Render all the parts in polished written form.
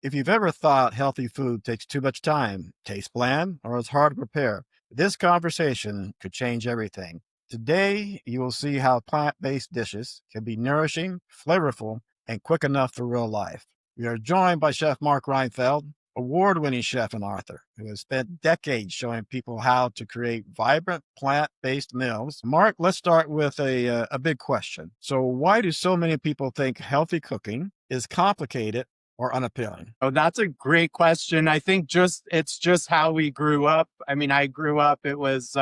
If you've ever thought healthy food takes too much time, tastes bland, or is hard to prepare, this conversation could change everything. Today, you will see how plant based dishes can be nourishing, flavorful, and quick enough for real life. We are joined by Chef Mark Reinfeld, award winning chef and author, who has spent decades showing people how to create vibrant plant based meals. Mark, let's start with a big question. So, why do so many people think healthy cooking is complicated or unappealing? Oh, that's a great question. I think it's just how we grew up. I mean, I grew up, it was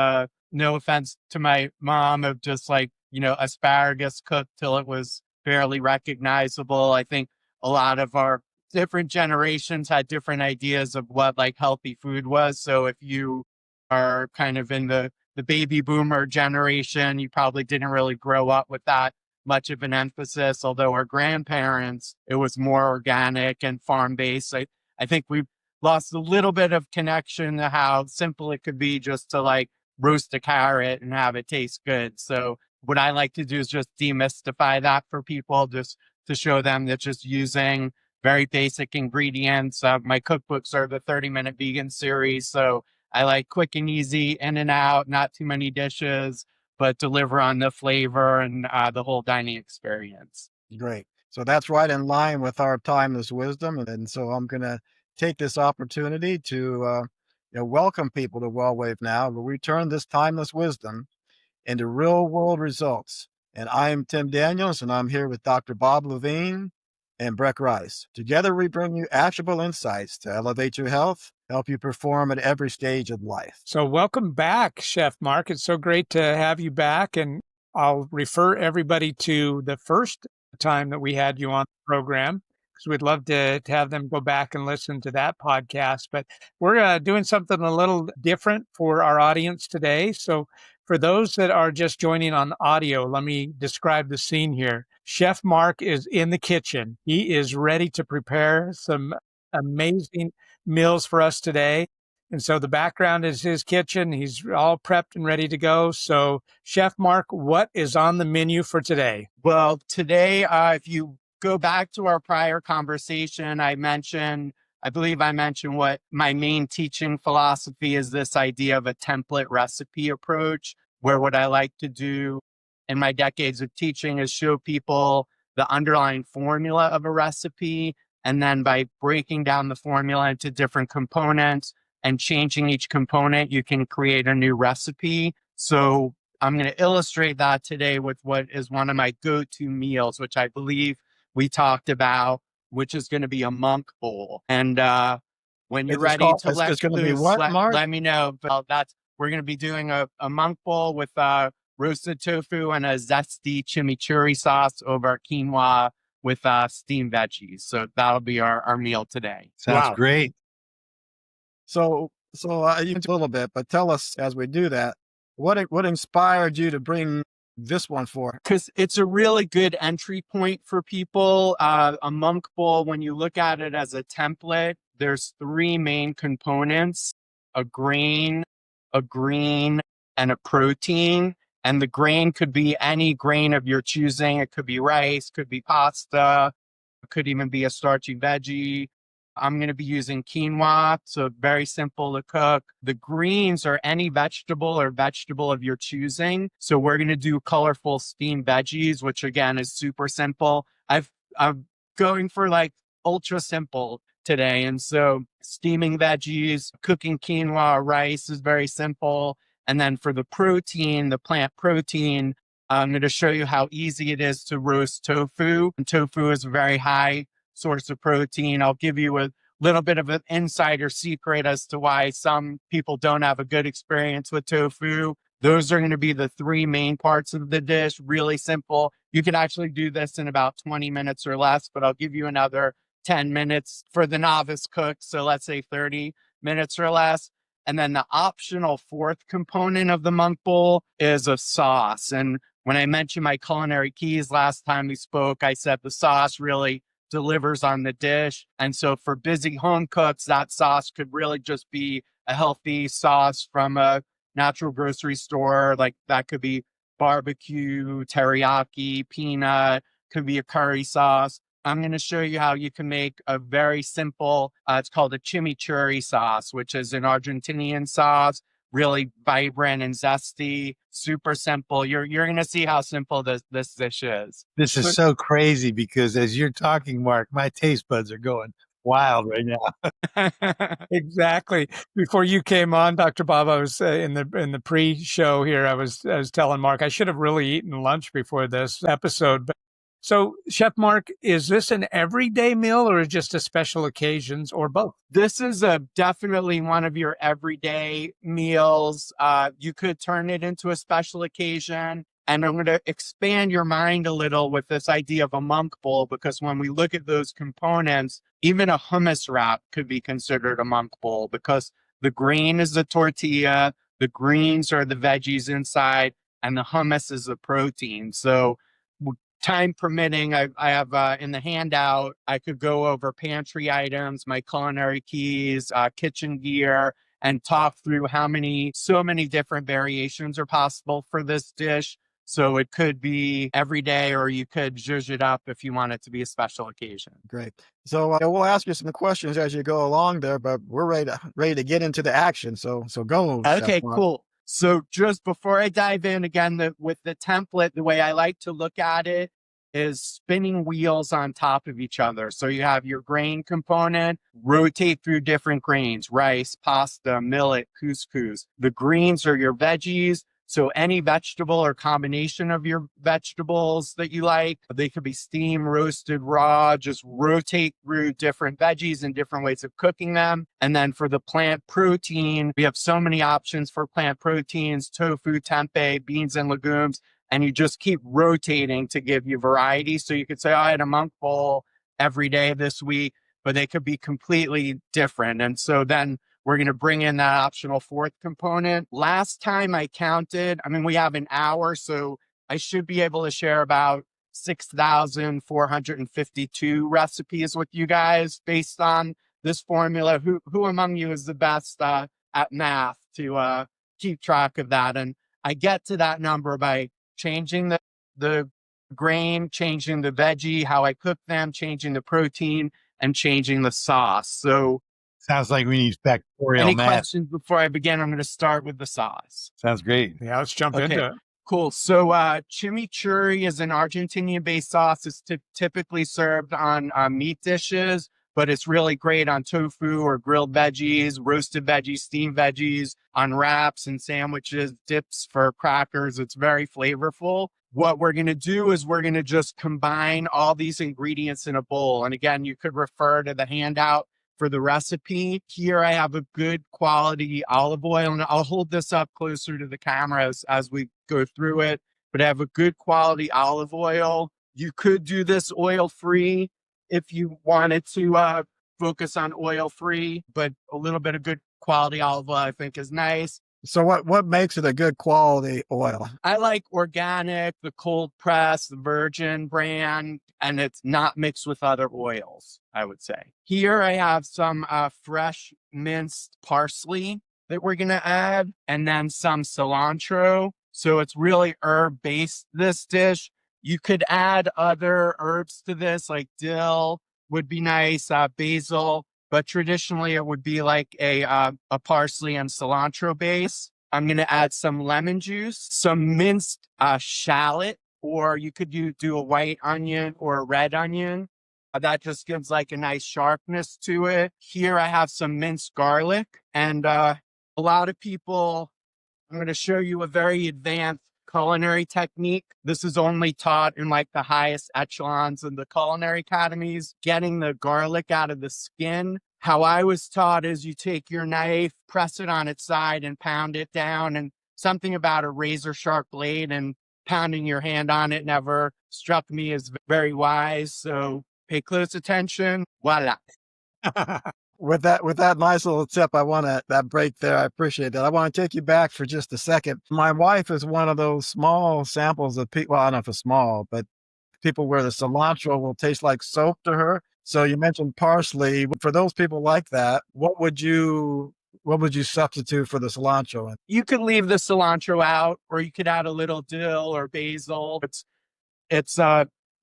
no offense to my mom, of just like, asparagus cooked till it was barely recognizable. I think a lot of our different generations had different ideas of what like healthy food was. So if you are kind of in the baby boomer generation, you probably didn't really grow up with that much of an emphasis, although our grandparents, it was more organic and farm-based. I think we've lost a little bit of connection to how simple it could be just to like roast a carrot and have it taste good. So what I like to do is just demystify that for people, just to show them that just using very basic ingredients. My cookbooks are the 30-minute vegan series. So I like quick and easy, in and out, not too many dishes, but deliver on the flavor and the whole dining experience. Great. So that's right in line with our timeless wisdom. And so I'm going to take this opportunity to welcome people to WellWave Now, where we turn this timeless wisdom into real world results. And I'm Tim Daniels, and I'm here with Dr. Bob Levine and Breck Rice. Together, we bring you actionable insights to elevate your health, help you perform at every stage of life. So welcome back, Chef Mark. It's so great to have you back. And I'll refer everybody to the first time that we had you on the program, because we'd love to have them go back and listen to that podcast. But we're doing something a little different for our audience today. So for those that are just joining on audio, let me describe the scene here. Chef Mark is in the kitchen. He is ready to prepare some amazing meals for us today. And so the background is his kitchen. He's all prepped and ready to go. So Chef Mark, what is on the menu for today? Well, today, if you go back to our prior conversation, I believe I mentioned what my main teaching philosophy is, this idea of a template recipe approach, where what I like to do in my decades of teaching is show people the underlying formula of a recipe. And then by breaking down the formula into different components and changing each component, you can create a new recipe. So I'm going to illustrate that today with what is one of my go-to meals, which I believe we talked about, which is going to be a monk bowl. And when you're ready to let it's going to be loose, what, Mark? let me know. But we're going to be doing a monk bowl with roasted tofu and a zesty chimichurri sauce over quinoa with steamed veggies. So that'll be our meal today. Sounds great. So you can a little bit, but tell us as we do that, what inspired you to bring this one forth? Because it's a really good entry point for people. A monk bowl, when you look at it as a template, there's three main components: a grain, a green, and a protein. And the grain could be any grain of your choosing. It could be rice, could be pasta, it could even be a starchy veggie. I'm going to be using quinoa, so very simple to cook. The greens are any vegetable or vegetable of your choosing. So we're going to do colorful steamed veggies, which again is super simple. I'm going for like ultra simple today. And so steaming veggies, cooking quinoa or rice is very simple. And then for the protein, the plant protein, I'm going to show you how easy it is to roast tofu. And tofu is a very high source of protein. I'll give you a little bit of an insider secret as to why some people don't have a good experience with tofu. Those are going to be the three main parts of the dish. Really simple. You can actually do this in about 20 minutes or less, but I'll give you another 10 minutes for the novice cook. So let's say 30 minutes or less. And then the optional fourth component of the monk bowl is a sauce. And when I mentioned my culinary keys last time we spoke, I said the sauce really delivers on the dish. And so for busy home cooks, that sauce could really just be a healthy sauce from a natural grocery store. Like that could be barbecue, teriyaki, peanut, could be a curry sauce. I'm going to show you how you can make a very simple, it's called a chimichurri sauce, which is an Argentinian sauce, really vibrant and zesty, super simple. You're going to see how simple this dish is. This is so crazy because as you're talking, Mark, my taste buds are going wild right now. Exactly. Before you came on, Dr. Bob, I was in the pre-show here. I was telling Mark I should have really eaten lunch before this episode. But so, Chef Mark, is this an everyday meal or just a special occasions or both? This is definitely one of your everyday meals. You could turn it into a special occasion. And I'm going to expand your mind a little with this idea of a monk bowl, because when we look at those components, even a hummus wrap could be considered a monk bowl because the grain is the tortilla, the greens are the veggies inside, and the hummus is the protein. So time permitting, I have in the handout, I could go over pantry items, my culinary keys, kitchen gear, and talk through so many different variations are possible for this dish. So it could be every day, or you could zhuzh it up if you want it to be a special occasion. Great. So we'll ask you some questions as you go along there, but we're ready to get into the action. So go. Okay, Chef Mark. cool. So just before I dive in again, with the template, the way I like to look at it is spinning wheels on top of each other. So you have your grain component, rotate through different grains, rice, pasta, millet, couscous. The greens are your veggies. So any vegetable or combination of your vegetables that you like, they could be steamed, roasted, raw, just rotate through different veggies and different ways of cooking them. And then for the plant protein, we have so many options for plant proteins, tofu, tempeh, beans and legumes, and you just keep rotating to give you variety. So you could say, I had a monk bowl every day this week, but they could be completely different. And so then we're going to bring in that optional fourth component. Last time I counted, we have an hour, so I should be able to share about 6,452 recipes with you guys based on this formula. Who among you is the best at math to keep track of that? And I get to that number by changing the grain, changing the veggie, how I cook them, changing the protein, and changing the sauce. So Sounds like we need factorial any math. questions before I begin? I'm going to start with the sauce. Sounds great. Yeah, let's jump into it. Cool. So chimichurri is an Argentinian-based sauce. It's typically served on meat dishes, but it's really great on tofu or grilled veggies, roasted veggies, steamed veggies, on wraps and sandwiches, dips for crackers. It's very flavorful. What we're going to do is we're going to just combine all these ingredients in a bowl. And again, you could refer to the handout for the recipe. Here I have a good quality olive oil, and I'll hold this up closer to the cameras as we go through it, but I have a good quality olive oil. You could do this oil-free if you wanted to focus on oil-free, but a little bit of good quality olive oil I think is nice. So what makes it a good quality oil? I like organic, the cold press, the virgin brand, and it's not mixed with other oils, I would say. Here I have some fresh minced parsley that we're going to add, and then some cilantro. So it's really herb-based, this dish. You could add other herbs to this, like dill would be nice, basil, but traditionally it would be like a parsley and cilantro base. I'm going to add some lemon juice, some minced shallot, or you could do a white onion or a red onion. That just gives like a nice sharpness to it. Here I have some minced garlic, and a lot of people, I'm going to show you a very advanced culinary technique. This is only taught in like the highest echelons in the culinary academies, getting the garlic out of the skin. How I was taught is you take your knife, press it on its side and pound it down, and something about a razor sharp blade and pounding your hand on it never struck me as very wise. So pay close attention. Voila. With that nice little tip, that break there, I appreciate that. I want to take you back for just a second. My wife is one of those small samples of people, well, I don't know if it's small, but people where the cilantro will taste like soap to her. So you mentioned parsley. For those people like that, what would you substitute for the cilantro? You could leave the cilantro out, or you could add a little dill or basil. It's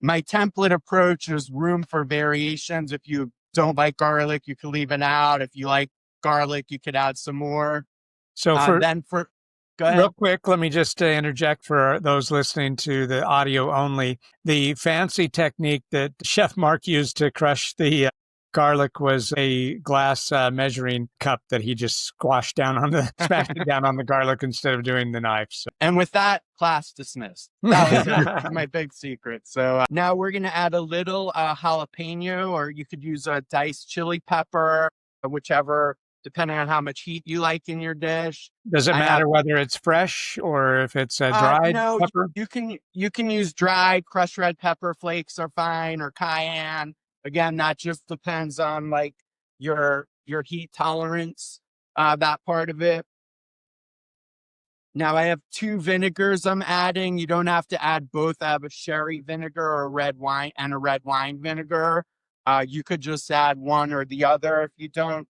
My template approach is room for variations. If you don't like garlic, you can leave it out. If you like garlic, you could add some more. So Go ahead. real quick, let me just interject for those listening to the audio only. The fancy technique that Chef Mark used to crush the garlic was a glass measuring cup that he just smashed it down on the garlic instead of doing the knife. So. And with that, class dismissed. That was my big secret. So now we're going to add a little jalapeno, or you could use a diced chili pepper, whichever, depending on how much heat you like in your dish. Does it matter whether it's fresh or if it's a dried pepper? You can use dried crushed red pepper flakes are fine, or cayenne. Again, that just depends on like your heat tolerance, that part of it. Now I have 2 vinegars I'm adding. You don't have to add both. I have a sherry vinegar or a red wine vinegar. You could just add one or the other if you don't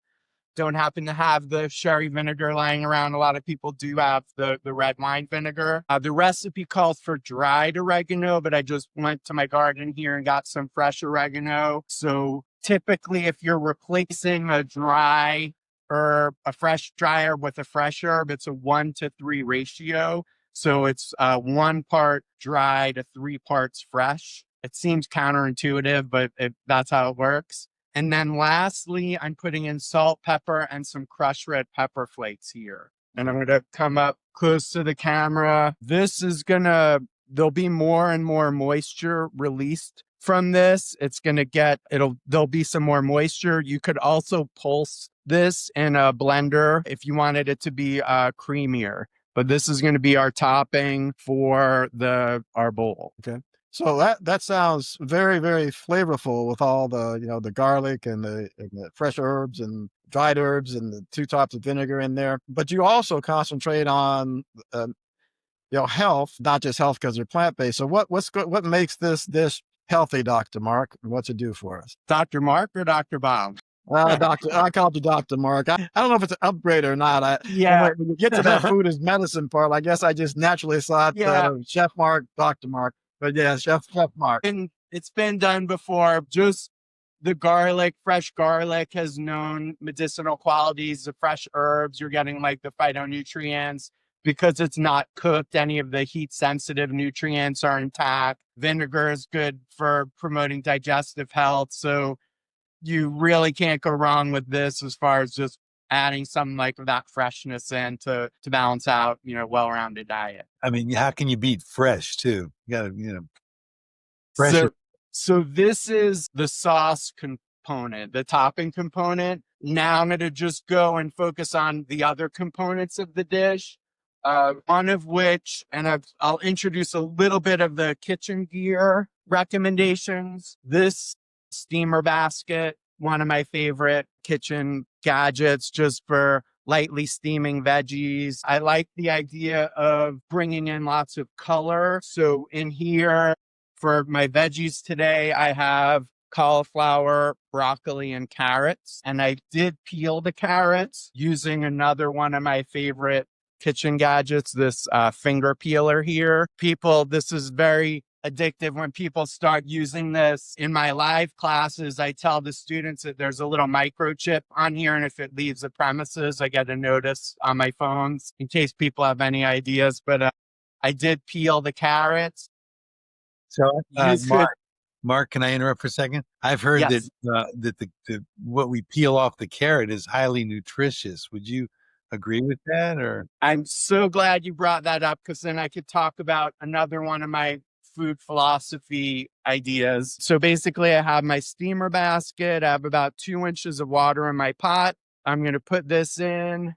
happen to have the sherry vinegar lying around. A lot of people do have the red wine vinegar. The recipe calls for dried oregano, but I just went to my garden here and got some fresh oregano. So typically if you're replacing a dry herb, a fresh dry herb with a fresh herb, it's a 1-to-3 ratio. So it's 1 part dry to 3 parts fresh. It seems counterintuitive, but that's how it works. And then lastly, I'm putting in salt, pepper, and some crushed red pepper flakes here. And I'm going to come up close to the camera. There'll be more and more moisture released from this. There'll be some more moisture. You could also pulse this in a blender if you wanted it to be creamier. But this is going to be our topping for our bowl. Okay. So that sounds very, very flavorful with all the garlic and the fresh herbs and dried herbs and the 2 types of vinegar in there. But you also concentrate on health, not just health because they're plant-based. So what makes this dish healthy, Dr. Mark? What's it do for us? Dr. Mark or Dr. Bob? I called you Dr. Mark. I don't know if it's an upgrade or not. When you get to that food is medicine part, I guess I just naturally thought Chef Mark, Dr. Mark. But yeah, Chef Mark. And it's been done before. Just the garlic, fresh garlic has known medicinal qualities. The fresh herbs, you're getting like the phytonutrients because it's not cooked. Any of the heat sensitive nutrients are intact. Vinegar is good for promoting digestive health. So you really can't go wrong with this as far as just adding some like that freshness in to balance out, well-rounded diet. I mean, how can you beat fresh too? You gotta, fresh. So this is the sauce component, the topping component. Now I'm going to just go and focus on the other components of the dish. One of which, and I'll introduce a little bit of the kitchen gear recommendations. This steamer basket, one of my favorite kitchen gadgets just for lightly steaming veggies. I like the idea of bringing in lots of color. So in here for my veggies today, I have cauliflower, broccoli, and carrots. And I did peel the carrots using another one of my favorite kitchen gadgets, this finger peeler here. This is very addictive when people start using this. In my live classes, I tell the students that there's a little microchip on here, and if it leaves the premises, I get a notice on my phones in case people have any ideas. But I did peel the carrots. So, Mark, can I interrupt for a second? I've heard that the what we peel off the carrot is highly nutritious. Would you agree with that? Or I'm so glad you brought that up, because then I could talk about another one of my food philosophy ideas. So basically I have my steamer basket. I have about 2 inches of water in my pot. I'm going to put this in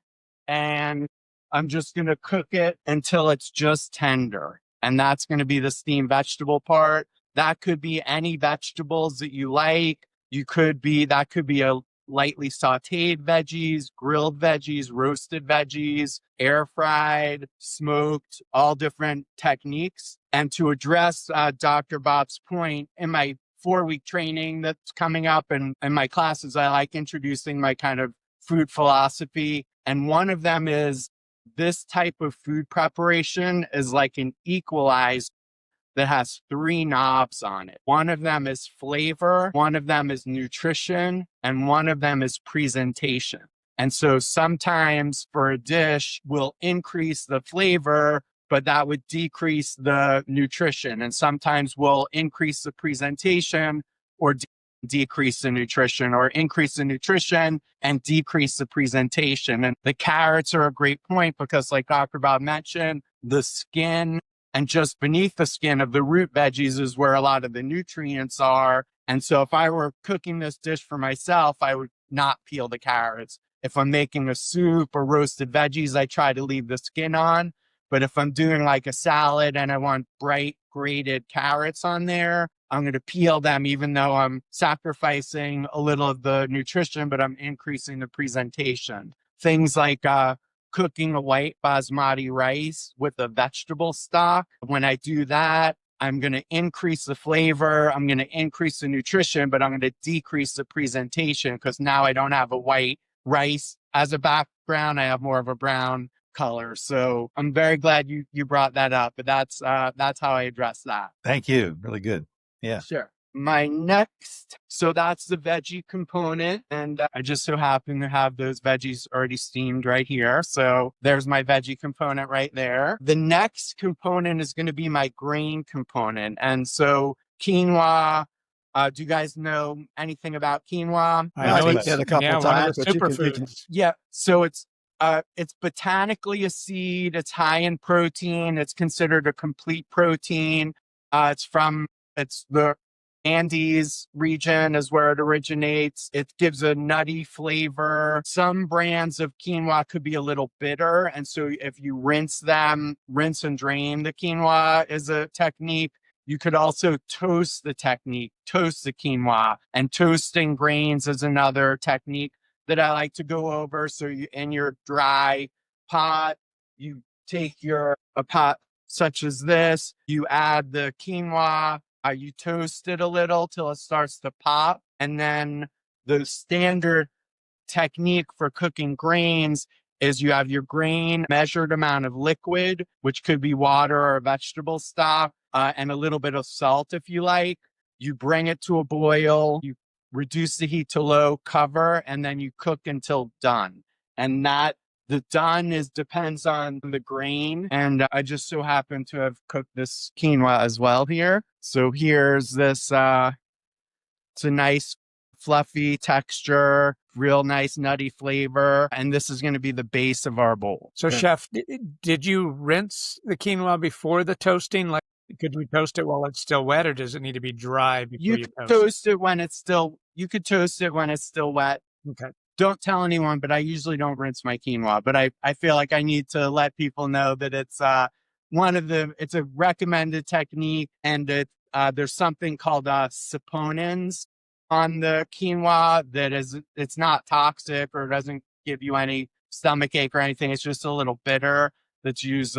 and I'm just going to cook it until it's just tender. And that's going to be the steamed vegetable part. That could be any vegetables that you like. That could be a lightly sauteed veggies, grilled veggies, roasted veggies, air fried, smoked, all different techniques. And to address Dr. Bob's point, in my 4-week training that's coming up and in my classes, I like introducing my kind of food philosophy. And one of them is this type of food preparation is like an equalizer that has three knobs on it. One of them is flavor, one of them is nutrition, and one of them is presentation. And so sometimes for a dish, we'll increase the flavor, but that would decrease the nutrition. And sometimes we'll increase the presentation or decrease the nutrition, or increase the nutrition and decrease the presentation. And the carrots are a great point because, like Dr. Bob mentioned, the skin and just beneath the skin of the root veggies is where a lot of the nutrients are. And so if I were cooking this dish for myself, I would not peel the carrots. If I'm making a soup or roasted veggies, I try to leave the skin on. But if I'm doing like a salad and I want bright grated carrots on there, I'm going to peel them, even though I'm sacrificing a little of the nutrition, but I'm increasing the presentation. Things like cooking a white basmati rice with a vegetable stock. When I do that, I'm going to increase the flavor, I'm going to increase the nutrition, but I'm going to decrease the presentation because now I don't have a white rice as a background. I have more of a brown color. So I'm very glad you brought that up, but that's how I address that. Thank you. Really good. Yeah. Sure. My next, so that's the veggie component. And I just so happen to have those veggies already steamed right here. So there's my veggie component right there. The next component is going to be my grain component. And so quinoa, do you guys know anything about quinoa? I know eaten it a couple one of times, the but you can superfoods. Yeah. So it's botanically a seed. It's high in protein. It's considered a complete protein. It's the Andes region is where it originates. It gives a nutty flavor. Some brands of quinoa could be a little bitter. And so if you rinse and drain the quinoa is a technique. You could also toast the quinoa, and toasting grains is another technique that I like to go over. So in your dry pot, you take a pot such as this, you add the quinoa, you toast it a little till it starts to pop. And then the standard technique for cooking grains is you have your grain, measured amount of liquid, which could be water or vegetable stock, and a little bit of salt if you like. You bring it to a boil, you reduce the heat to low, cover, and then you cook until done. And the done depends on the grain. And I just so happen to have cooked this quinoa as well here. So here's this, it's a nice fluffy texture, real nice nutty flavor. And this is going to be the base of our bowl. So Chef, did you rinse the quinoa before the toasting? Like, could we toast it while it's still wet, or does it need to be dry before you toast it? You could toast it when it's still wet. Okay. Don't tell anyone, but I usually don't rinse my quinoa. But I feel like I need to let people know that it's it's a recommended technique, and there's something called saponins on the quinoa it's not toxic or doesn't give you any stomachache or anything. It's just a little bitter that's used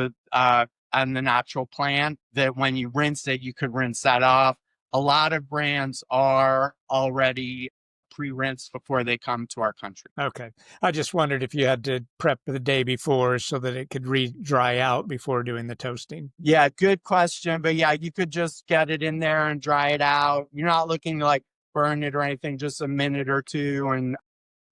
on the natural plant that when you rinse it, you could rinse that off. A lot of brands are already pre-rinsed before they come to our country. Okay. I just wondered if you had to prep the day before so that it could dry out before doing the toasting. Yeah, good question. But yeah, you could just get it in there and dry it out. You're not looking to like burn it or anything, just a minute or two. And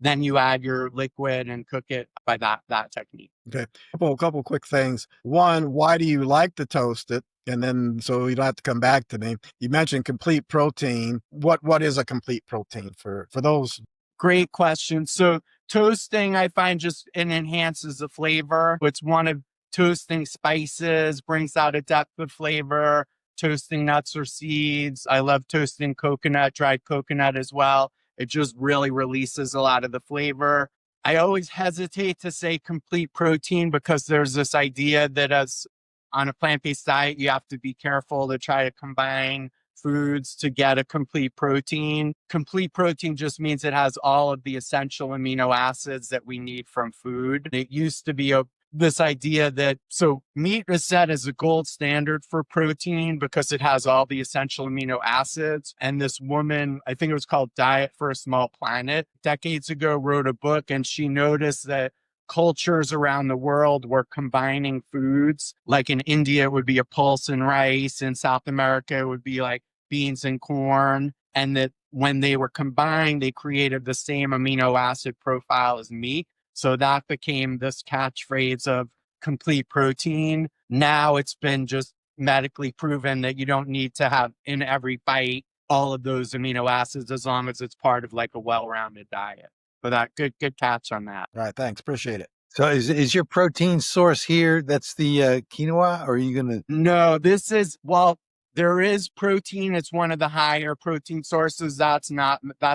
then you add your liquid and cook it by that technique. Okay. A couple quick things. One, why do you like to toast it? And then, so you don't have to come back to me. You mentioned complete protein. What is a complete protein for those? Great question. So toasting, I find it enhances the flavor. It's one of toasting spices, brings out a depth of flavor. Toasting nuts or seeds. I love toasting dried coconut as well. It just really releases a lot of the flavor. I always hesitate to say complete protein because there's this idea that as on a plant-based diet, you have to be careful to try to combine foods to get a complete protein. Complete protein just means it has all of the essential amino acids that we need from food. It used to be this idea that, so meat is set as a gold standard for protein because it has all the essential amino acids. And this woman, I think it was called Diet for a Small Planet, decades ago, wrote a book, and she noticed that cultures around the world were combining foods. Like in India, it would be a pulse and rice. In South America, it would be like beans and corn. And that when they were combined, they created the same amino acid profile as meat. So that became this catchphrase of complete protein. Now it's been just medically proven that you don't need to have in every bite all of those amino acids as long as it's part of like a well-rounded diet. So that good catch on that. All right, thanks. Appreciate it. So is your protein source here? That's the quinoa, or are you going to? No, there is protein. It's one of the higher protein sources. That's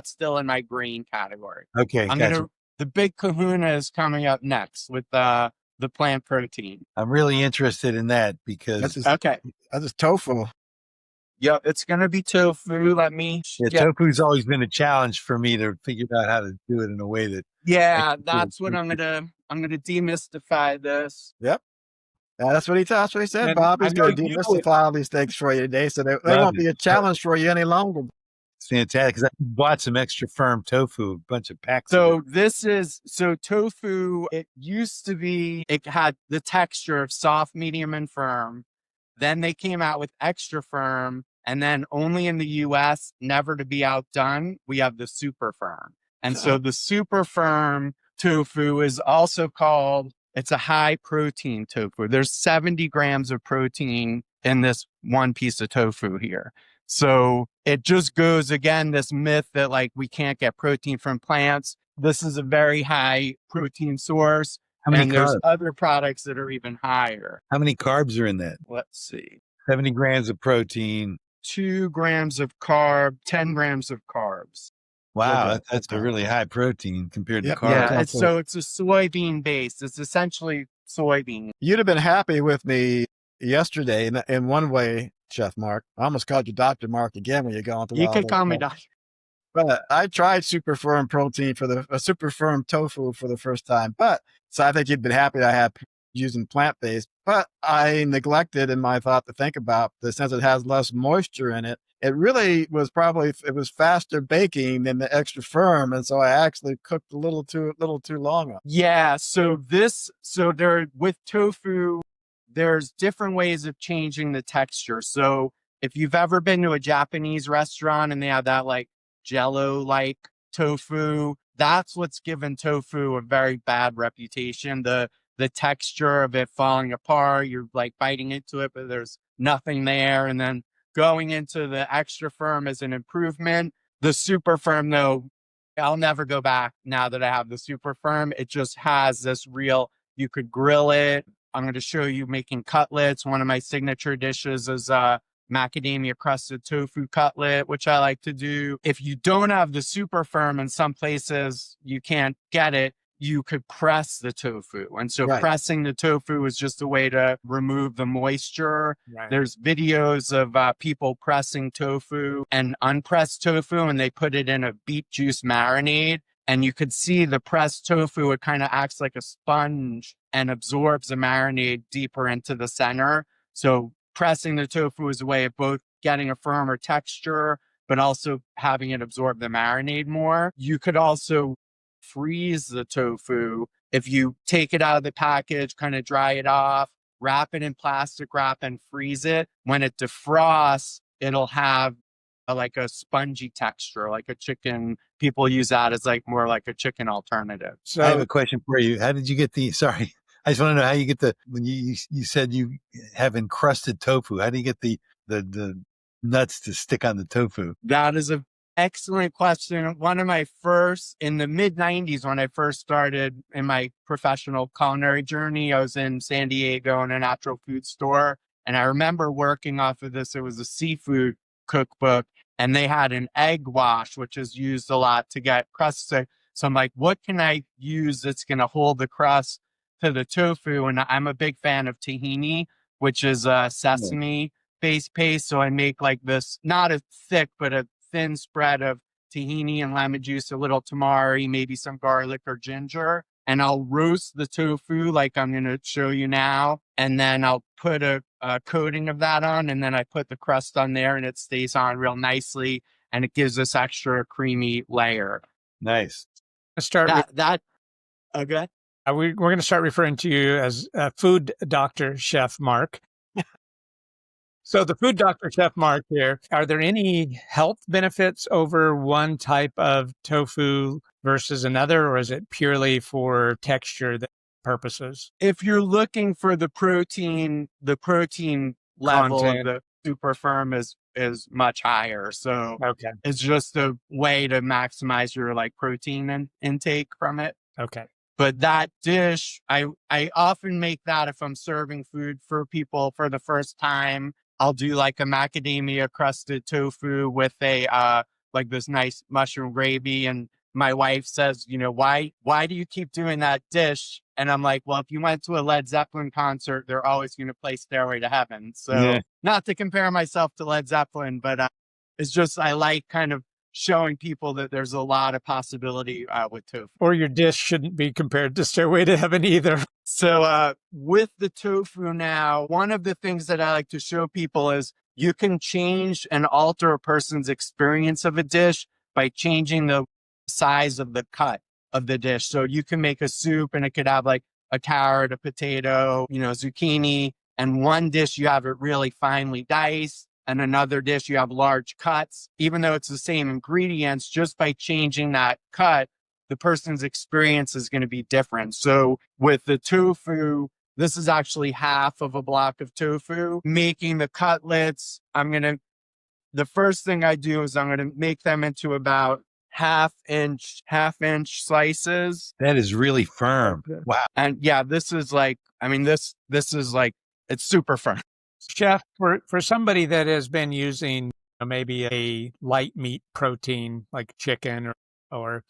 still in my grain category. Okay, gotcha. The big kahuna is coming up next with the plant protein. I'm really interested in that because That's tofu. Yep, it's gonna be tofu. Tofu's always been a challenge for me to figure out how to do it in a way that. That's what I'm gonna demystify this. Yep. That's what he said, And Bob. He's I going know to you- demystify all these things for you today, so they won't be a challenge for you any longer. It's fantastic because I bought some extra firm tofu, a bunch of packs. So tofu, it used to be, it had the texture of soft, medium, and firm. Then they came out with extra firm. And then only in the US, never to be outdone, we have the super firm. And so the super firm tofu is also called, it's a high protein tofu. There's 70 grams of protein in this one piece of tofu here. So it just goes again, this myth that like we can't get protein from plants. This is a very high protein source. How many and carbs? There's other products that are even higher. How many carbs are in that? Let's see. 70 grams of protein. 2 grams of carb, 10 grams of carbs. Wow, Okay. that's a really high protein compared to Yep. carbs. Yeah, it's a soybean base. It's essentially soybean. You'd have been happy with me yesterday in one way, Chef Mark. I almost called you Dr. Mark again when you're going through You all could this call me stuff. doctor. But I tried super firm protein super firm tofu for the first time. So I think you'd been happy I had using plant-based, but I neglected in my thought to think about the since it has less moisture in it. It really was it was faster baking than the extra firm. And so I actually cooked a little too long. Yeah, with tofu, there's different ways of changing the texture. So if you've ever been to a Japanese restaurant and they have that like jello-like tofu, that's what's given tofu a very bad reputation. The texture of it falling apart, you're like biting into it, but there's nothing there. And then going into the extra firm is an improvement. The super firm, though, I'll never go back now that I have the super firm. It just has this you could grill it. I'm going to show you making cutlets. One of my signature dishes is macadamia crusted tofu cutlet, which I like to do. If you don't have the super firm, in some places you can't get it, you could press the tofu. And so pressing the tofu is just a way to remove the moisture. Right. There's videos of people pressing tofu and unpressed tofu, and they put it in a beet juice marinade. And you could see the pressed tofu, it kind of acts like a sponge and absorbs the marinade deeper into the center. So pressing the tofu is a way of both getting a firmer texture, but also having it absorb the marinade more. You could also freeze the tofu. If you take it out of the package, kind of dry it off, wrap it in plastic wrap and freeze it. When it defrosts, it'll have like a spongy texture, like a chicken. People use that as like more like a chicken alternative. So I have a question for you. How did you get sorry, I just want to know how you get when you said you have encrusted tofu, how do you get the nuts to stick on the tofu? That is an excellent question. One of my first, in the mid 90s, when I first started in my professional culinary journey, I was in San Diego in a natural food store. And I remember working off of this. It was a seafood cookbook, and they had an egg wash, which is used a lot to get crusts. So I'm like, what can I use that's going to hold the crust to the tofu? And I'm a big fan of tahini, which is a sesame-based paste. So I make like this, not a thick, but a thin spread of tahini and lemon juice, a little tamari, maybe some garlic or ginger. And I'll roast the tofu like I'm going to show you now. And then I'll put a coating of that on. And then I put the crust on there and it stays on real nicely. And it gives this extra creamy layer. Nice. Let's start with Okay. We're going to start referring to you as Food Doctor Chef Mark. So the Food Doctor Chef Mark here, are there any health benefits over one type of tofu versus another, or is it purely for texture purposes? If you're looking for the protein level of Content. the super firm is much higher. So Okay. it's just a way to maximize your like protein intake from it. Okay. But that dish, I often make that if I'm serving food for people for the first time. I'll do like a macadamia crusted tofu with a like this nice mushroom gravy. And my wife says, you know, why do you keep doing that dish? And I'm like, well, if you went to a Led Zeppelin concert, they're always going to play Stairway to Heaven. So not to compare myself to Led Zeppelin, but it's just I like kind of showing people that there's a lot of possibility with tofu. Or your dish shouldn't be compared to Stairway to Heaven either. So with the tofu now, one of the things that I like to show people is you can change and alter a person's experience of a dish by changing the size of the cut of the dish. So you can make a soup and it could have like a carrot, a potato, you know, zucchini, and one dish you have it really finely diced. And another dish, you have large cuts, even though it's the same ingredients, just by changing that cut, the person's experience is going to be different. So with the tofu, this is actually half of a block of tofu. Making the cutlets, the first thing I do is I'm going to make them into about half inch slices. That is really firm. Wow. And yeah, this is like, this is like, it's super firm. Chef, for somebody that has been using maybe a light meat protein like chicken or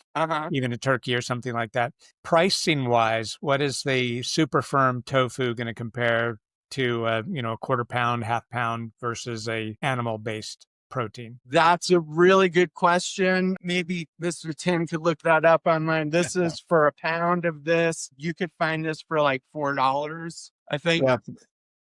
even a turkey or something like that, pricing wise, what is the super firm tofu going to compare to a quarter pound, half pound versus a animal based protein? That's a really good question. Maybe Mr. Tim could look that up online. This is for a pound of this. You could find this for like $4, I think. Yeah.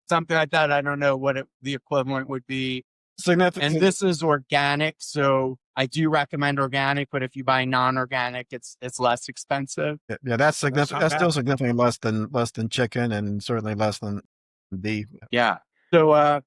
Something like that. I don't know what the equivalent would be. Significant. And this is organic, so I do recommend organic. But if you buy non-organic, it's less expensive. Yeah, that's still significantly less than chicken, and certainly less than beef. Yeah. So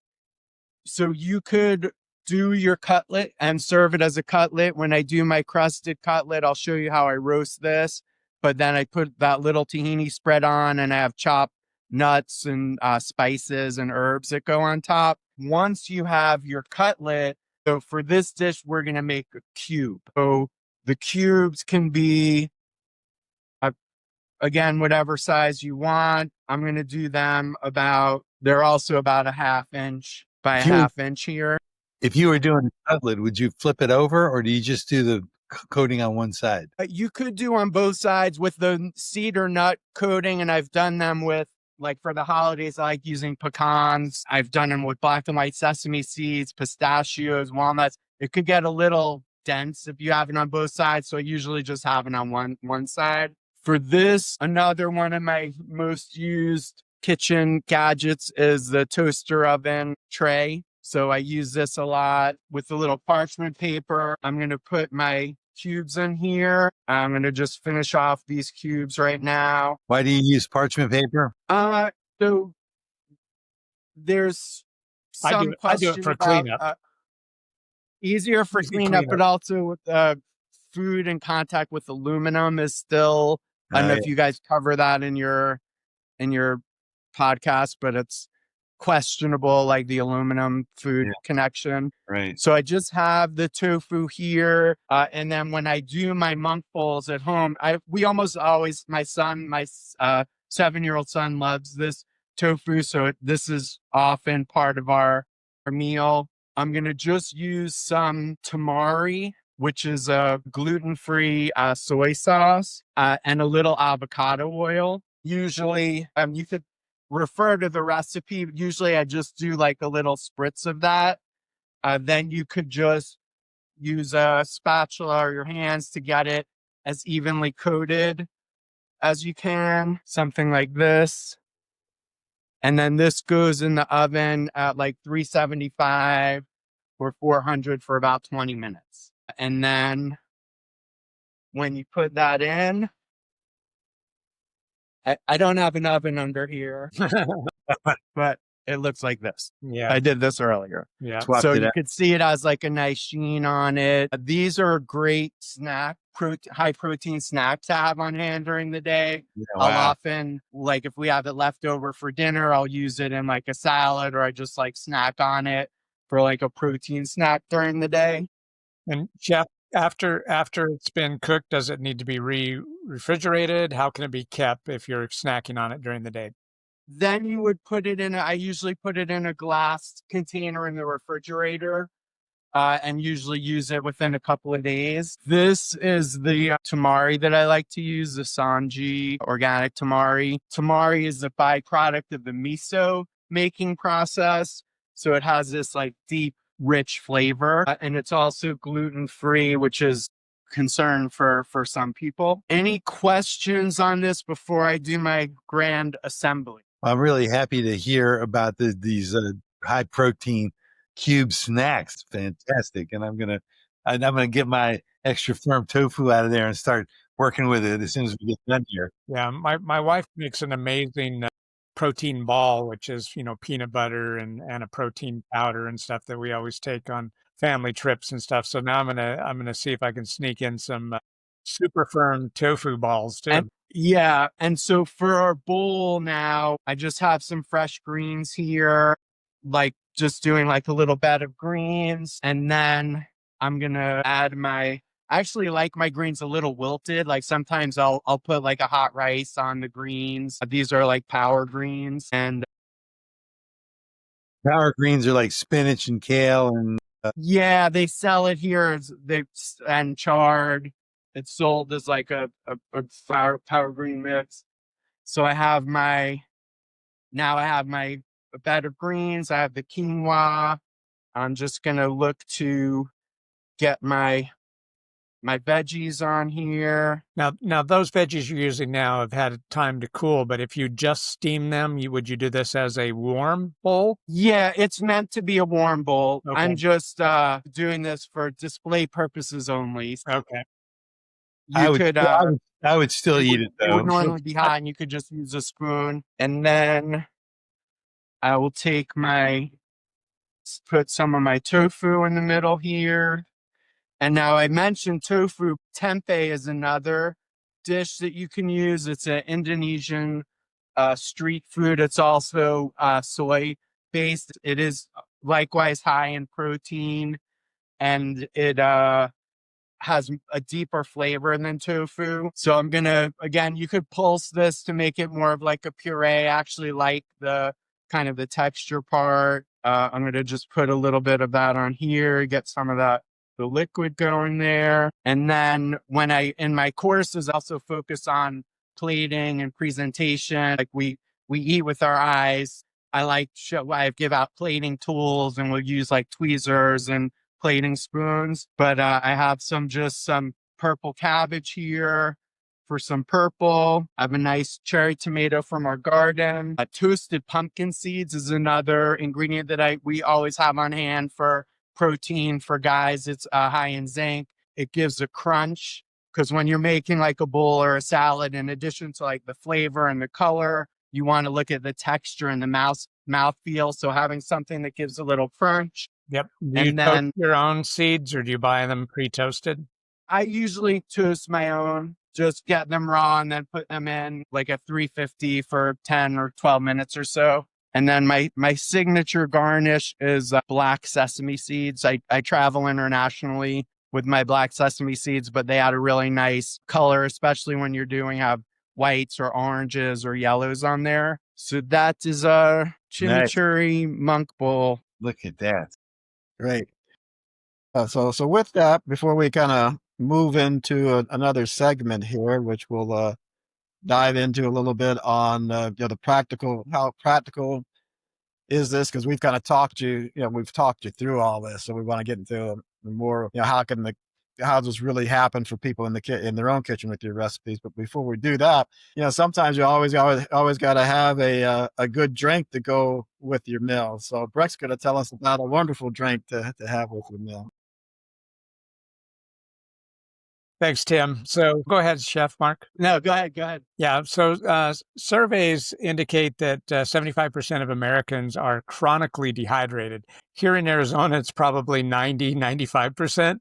you could do your cutlet and serve it as a cutlet. When I do my crusted cutlet, I'll show you how I roast this. But then I put that little tahini spread on, and I have chopped nuts and spices and herbs that go on top. Once you have your cutlet, so for this dish, we're going to make a cube. So the cubes can be, again, whatever size you want. I'm going to do them they're also about a half inch by a half inch here. If you were doing a cutlet, would you flip it over, or do you just do the coating on one side? You could do on both sides with the cedar nut coating, and I've done them with, like for the holidays, I like using pecans. I've done them with black and white sesame seeds, pistachios, walnuts. It could get a little dense if you have it on both sides. So I usually just have it on one side. For this, another one of my most used kitchen gadgets is the toaster oven tray. So I use this a lot with the little parchment paper. I'm going to put my cubes in here. I'm going to just finish off these cubes right now. Why do you use parchment paper? So there's some I do it for cleanup. Easier for cleanup, but also with food in contact with aluminum is still, I don't know if you guys cover that in your podcast, but it's questionable, like the aluminum food connection. Right. So I just have the tofu here. And then when I do my monk bowls at home, we almost always, my 7-year-old son loves this tofu. So this is often part of our meal. I'm going to just use some tamari, which is a gluten-free soy sauce, and a little avocado oil. Usually, you could refer to the recipe. Usually I just do like a little spritz of that. Then you could just use a spatula or your hands to get it as evenly coated as you can. Something like this. And then this goes in the oven at like 375 or 400 for about 20 minutes. And then when you put that in, I don't have an oven under here, but it looks like this. Yeah. I did this earlier. Yeah. Swapped So it you out. could see it has like a nice sheen on it. These are a great snack, high protein snack to have on hand during the day. Yeah, I'll wow. often, like if we have it left over for dinner, I'll use it in like a salad, or I just like snack on it for like a protein snack during the day. And Chef, after it's been cooked, does it need to be refrigerated? How can it be kept if you're snacking on it during the day? Then you would put it in, I usually put it in a glass container in the refrigerator. And usually use it within a couple of days. This is the tamari that I like to use, the Sanji organic tamari. Tamari is a byproduct of the miso making process. So it has this like deep, rich flavor. And it's also gluten-free, which is concern for some people. Any questions on this before I do my grand assembly? I'm really happy to hear about these high protein cube snacks. Fantastic. And I'm gonna get my extra firm tofu out of there and start working with it as soon as we get done here. Yeah, my wife makes an amazing protein ball, which is, peanut butter and a protein powder and stuff that we always take on family trips and stuff. So now I'm gonna see if I can sneak in some super firm tofu balls too. And so for our bowl now, I just have some fresh greens here, like just doing like a little bed of greens. And then I'm gonna add I actually like my greens a little wilted. Like sometimes I'll put like a hot rice on the greens. These are like power greens. And Power greens are like spinach and kale and yeah, they sell it here and chard. It's sold as like a power green mix. So I have my bed of greens. I have the quinoa. I'm just gonna look to get my veggies on here. Now those veggies you're using now have had time to cool, but if you just steam them, would you do this as a warm bowl? Yeah, it's meant to be a warm bowl. Okay. I'm just doing this for display purposes only. Okay. I would still eat it It would though. normally be hot, and you could just use a spoon. And then I will put some of my tofu in the middle here. And now I mentioned tofu. Tempeh is another dish that you can use. It's an Indonesian street food. It's also soy based. It is likewise high in protein, and it has a deeper flavor than tofu. So I'm gonna, again, you could pulse this to make it more of like a puree. I actually like the kind of the texture part. I'm gonna just put a little bit of that on here, get some of the liquid going there. And then in my courses, also focus on plating and presentation. Like we eat with our eyes. I give out plating tools, and we'll use like tweezers and plating spoons. But I have some purple cabbage here for some purple. I have a nice cherry tomato from our garden. Toasted pumpkin seeds is another ingredient that we always have on hand for protein for guys. It's high in zinc. It gives a crunch, because when you're making like a bowl or a salad, in addition to like the flavor and the color, you want to look at the texture and the mouthfeel. So having something that gives a little crunch. Yep. Do you toast your own seeds, or do you buy them pre-toasted? I usually toast my own, just get them raw and then put them in like a 350 for 10 or 12 minutes or so. And then my signature garnish is black sesame seeds. I travel internationally with my black sesame seeds, but they add a really nice color, especially when you're have whites or oranges or yellows on there. So that is a chimichurri monk bowl. Look at that. Great. So with that, before we kind of move into another segment here, which we'll dive into a little bit on how practical is this, because we've kind of we've talked you through all this, so we want to get into more, how does this really happen for people in their own kitchen with your recipes. But before we do that, sometimes you always got to have a good drink to go with your meal. So Breck's going to tell us about a wonderful drink to have with your meal. Thanks, Tim. So go ahead, Chef Mark. No, go ahead. Go ahead. Yeah. So surveys indicate that 75% of Americans are chronically dehydrated. Here in Arizona, it's probably 95%.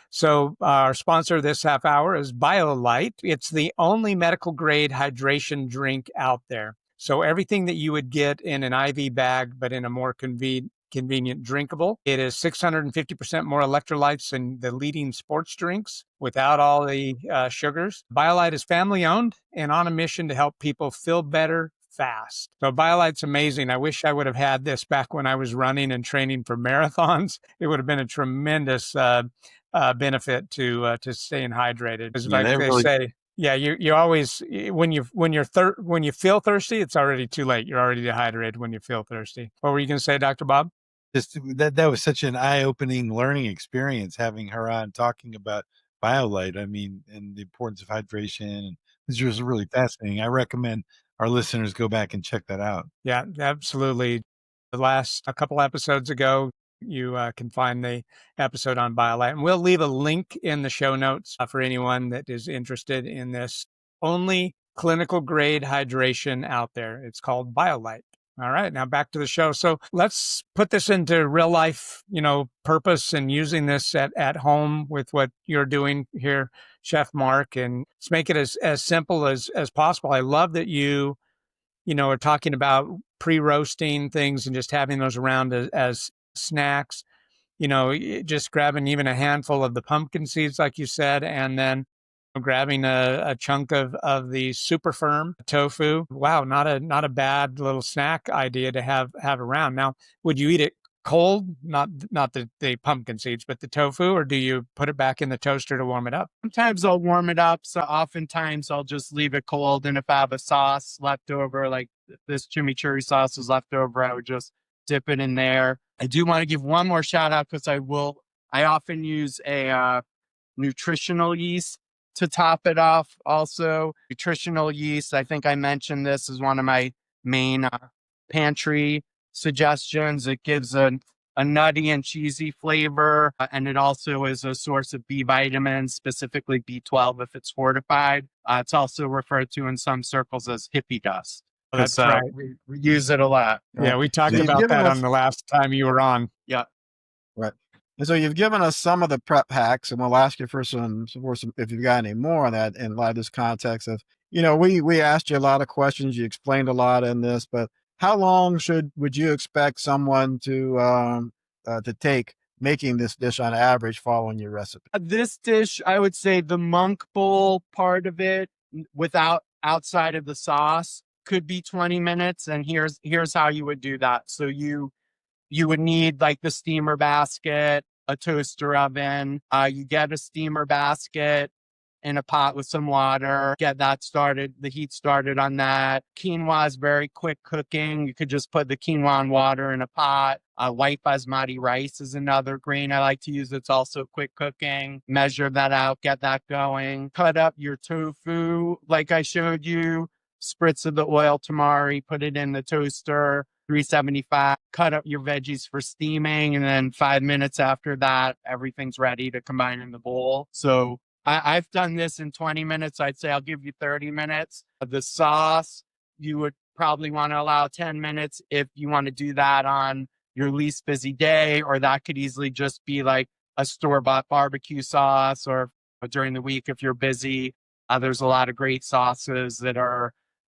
So our sponsor this half hour is BioLite. It's the only medical grade hydration drink out there. So everything that you would get in an IV bag, but in a more convenient drinkable. It is 650% more electrolytes than the leading sports drinks without all the sugars. BioLite is family owned and on a mission to help people feel better fast. So BioLite's amazing. I wish I would have had this back when I was running and training for marathons. It would have been a tremendous benefit to staying hydrated. Because like they say, yeah, you always when you feel thirsty, it's already too late. You're already dehydrated when you feel thirsty. What were you going to say, Dr. Bob? Just that was such an eye-opening learning experience having her on talking about BioLite. I mean, and the importance of hydration. And this was really fascinating. I recommend our listeners go back and check that out. Yeah, absolutely. A couple episodes ago, you can find the episode on BioLite. And we'll leave a link in the show notes for anyone that is interested in this only clinical grade hydration out there. It's called BioLite. All right, now back to the show. So let's put this into real life, purpose and using this at home with what you're doing here, Chef Mark, and let's make it as simple as possible. I love that you are talking about pre-roasting things and just having those around as snacks, just grabbing even a handful of the pumpkin seeds, like you said, and then grabbing a chunk of the super firm tofu. Wow, not a bad little snack idea to have around. Now, would you eat it cold? Not the pumpkin seeds, but the tofu, or do you put it back in the toaster to warm it up? Sometimes I'll warm it up. So oftentimes I'll just leave it cold. And if I have a sauce left over, like this chimichurri sauce is left over, I would just dip it in there. I do want to give one more shout out because I often use a nutritional yeast to top it off. Also, nutritional yeast, I think I mentioned this is one of my main pantry suggestions. It gives a nutty and cheesy flavor, and it also is a source of B vitamins, specifically B12 if it's fortified. It's also referred to in some circles as hippie dust. Oh, that's right. We use it a lot. Right? Yeah, we talked about that on the last time you were on. Yeah. Right. And so you've given us some of the prep hacks, and we'll ask you for some if you've got any more on that in light of this context of, we asked you a lot of questions, you explained a lot in this, but how long would you expect someone to take making this dish on average following your recipe? This dish, I would say the monk bowl part of it outside of the sauce could be 20 minutes. And here's how you would do that. So you would need like the steamer basket, a toaster oven. You get a steamer basket in a pot with some water, get that started, the heat started on that. Quinoa is very quick cooking. You could just put the quinoa in water in a pot. White basmati rice is another grain I like to use. It's also quick cooking. Measure that out, get that going. Cut up your tofu like I showed you. Spritz of the oil tamari, put it in the toaster, 375. Cut up your veggies for steaming, and then 5 minutes after that, everything's ready to combine in the bowl. So I've done this in 20 minutes. I'd say I'll give you 30 minutes. The sauce, you would probably want to allow 10 minutes if you want to do that on your least busy day, or that could easily just be like a store-bought barbecue sauce, or during the week if you're busy. There's a lot of great sauces that are,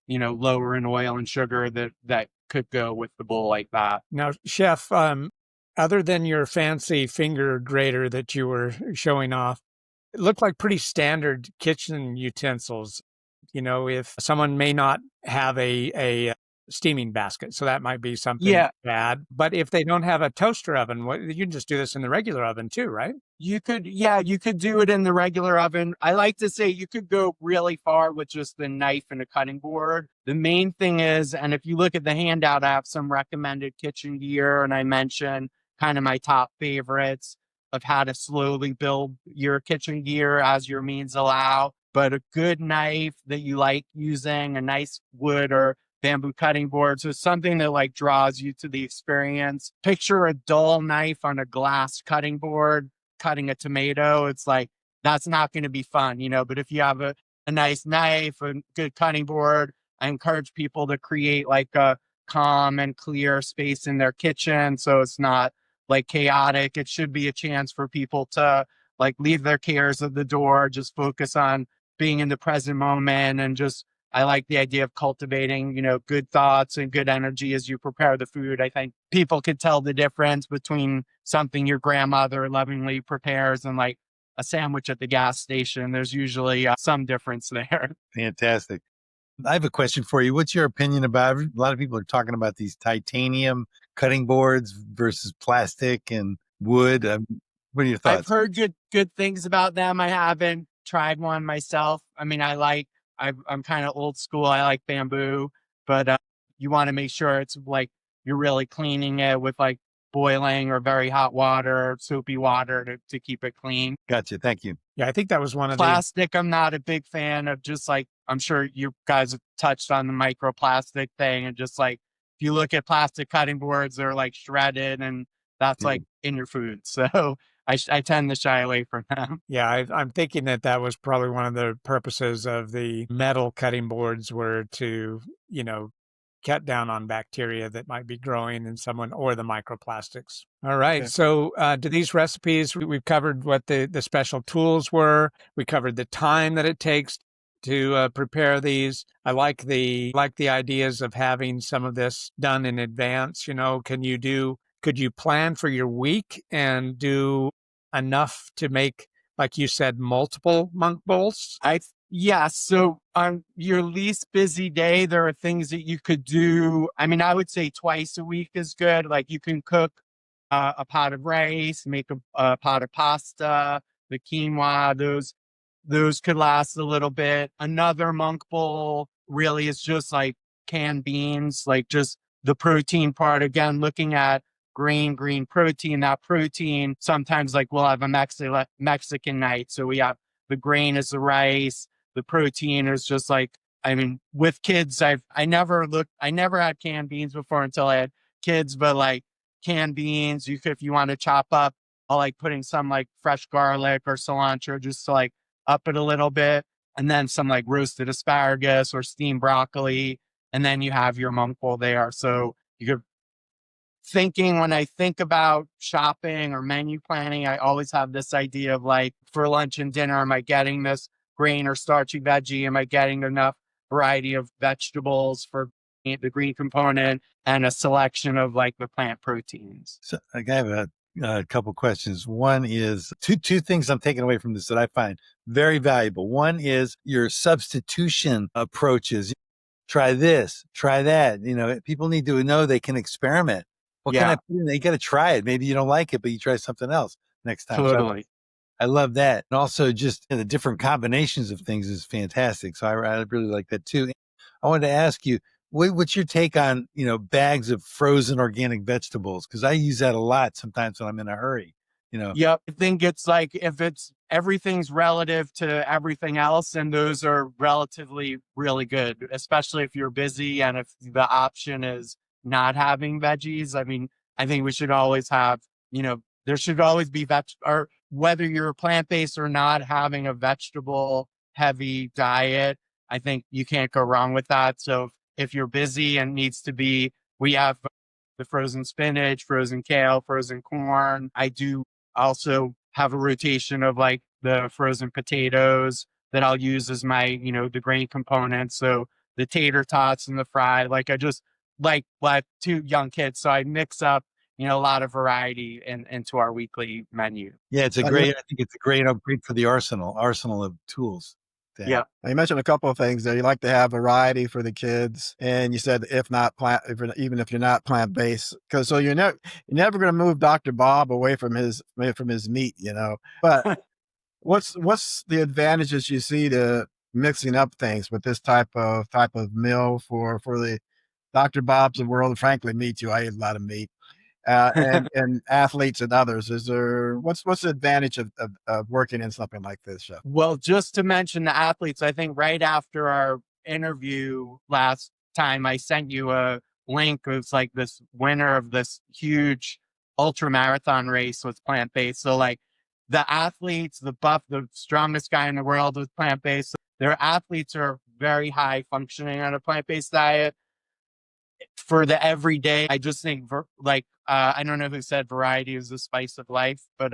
lower in oil and sugar that could go with the bowl like that. Now, Chef, other than your fancy finger grater that you were showing off, it looked like pretty standard kitchen utensils. If someone may not have a steaming basket, so that might be something bad. But if they don't have a toaster oven, you can just do this in the regular oven too, right? You could do it in the regular oven. I like to say you could go really far with just the knife and a cutting board. The main thing is, and if you look at the handout, I have some recommended kitchen gear, and I mentioned kind of my top favorites of how to slowly build your kitchen gear as your means allow. But a good knife that you like using, a nice wood or bamboo cutting board. So something that like draws you to the experience. Picture a dull knife on a glass cutting board, cutting a tomato. It's like that's not going to be fun, but if you have a nice knife, a good cutting board, I encourage people to create like a calm and clear space in their kitchen. So it's not like chaotic. It should be a chance for people to like leave their cares at the door, just focus on being in the present moment. And just, I like the idea of cultivating, good thoughts and good energy as you prepare the food. I think people could tell the difference between something your grandmother lovingly prepares and like a sandwich at the gas station. There's usually some difference there. Fantastic. I have a question for you. What's your opinion about, a lot of people are talking about these titanium cutting boards versus plastic and wood. What are your I've thoughts? heard good things about them. I haven't tried one myself. I mean, I'm kind of old school. I like bamboo, but you want to make sure it's like you're really cleaning it with like boiling or very hot water, soapy water to keep it clean. Gotcha. Thank you. Yeah, I think that was one of the Plastic, I'm not a big fan of. Just like, I'm sure you guys have touched on the microplastic thing, and just like, if you look at plastic cutting boards, they're like shredded and that's like in your food. So I tend to shy away from them. Yeah, I'm thinking that was probably one of the purposes of the metal cutting boards were to, cut down on bacteria that might be growing in someone or the microplastics. All right. Okay. So do these recipes, we've covered what the special tools were. We covered the time that it takes to prepare these. I like the ideas of having some of this done in advance. Could you plan for your week and do enough to make, like you said, multiple monk bowls? Yeah. So on your least busy day, there are things that you could do. I mean, I would say twice a week is good. Like you can cook a pot of rice, make a pot of pasta, the quinoa, those could last a little bit. Another monk bowl really is just like canned beans, like just the protein part. Again, looking at green protein, that protein, sometimes like we'll have a Mexican night. So we have the grain is the rice, the protein is just like, I mean, with kids, I never had canned beans before until I had kids, but like canned beans, if you want to chop up, I like putting some like fresh garlic or cilantro just to like up it a little bit. And then some like roasted asparagus or steamed broccoli. And then you have your monk bowl there. So you could when I think about shopping or menu planning, I always have this idea of like for lunch and dinner, am I getting this grain or starchy veggie? Am I getting enough variety of vegetables for the green component and a selection of like the plant proteins? So I have a couple questions. One is two things I'm taking away from this that I find very valuable. One is your substitution approaches. Try this, try that. People need to know they can experiment. What can I put in? You got to try it. Maybe you don't like it, but you try something else next time. Totally. So I love that. And also just the different combinations of things is fantastic. So I really like that too. I wanted to ask you, what's your take on, bags of frozen organic vegetables? Because I use that a lot sometimes when I'm in a hurry. Yep. I think it's like if everything's relative to everything else, and those are relatively really good, especially if you're busy and if the option is not having veggies. I mean, I think we should always have, there should always be or whether you're plant-based or not, having a vegetable heavy diet. I think you can't go wrong with that. So if you're busy and needs to be, we have the frozen spinach, frozen kale, frozen corn. I do also have a rotation of like the frozen potatoes that I'll use as my, the grain components. So the tater tots and the fry, like I just like 2 young kids. So I mix up, a lot of variety into our weekly menu. Yeah, I think it's a great upgrade for the arsenal of tools. Yeah. You mentioned a couple of things there. You like to have variety for the kids, and you said even if you're not plant based, because so you're never going to move Dr. Bob away from his meat, But what's the advantages you see to mixing up things with this type of meal for the Dr. Bob's of the world? And frankly, me too. I eat a lot of meat. And athletes and others. What's the advantage of working in something like this, Chef? Well, just to mention the athletes, I think right after our interview last time, I sent you a link. It was like this winner of this huge ultra marathon race was plant-based. So like the athletes, the buff, the strongest guy in the world with plant-based, their athletes are very high functioning on a plant-based diet. For the everyday, I just think I don't know who said variety is the spice of life, but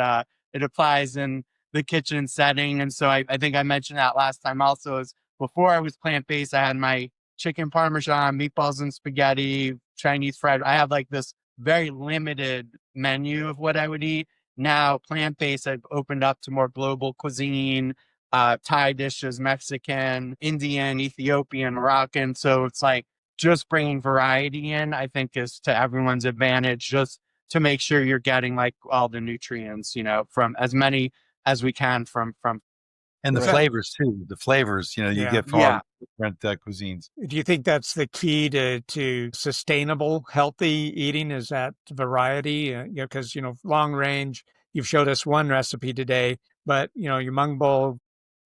it applies in the kitchen setting. And so I think I mentioned that last time also, is before I was plant-based, I had my chicken parmesan, meatballs and spaghetti, Chinese fried. I have like this very limited menu of what I would eat. Now plant-based, I've opened up to more global cuisine, Thai dishes, Mexican, Indian, Ethiopian, Moroccan. So it's like, just bringing variety in, I think, is to everyone's advantage, just to make sure you're getting like all the nutrients, from as many as we can from. And the Right. flavors too. The flavors, you Yeah. get from all the different cuisines. Do you think that's the key to sustainable, healthy eating? Is that variety? Because, long range, you've showed us one recipe today, but, your mung bowl,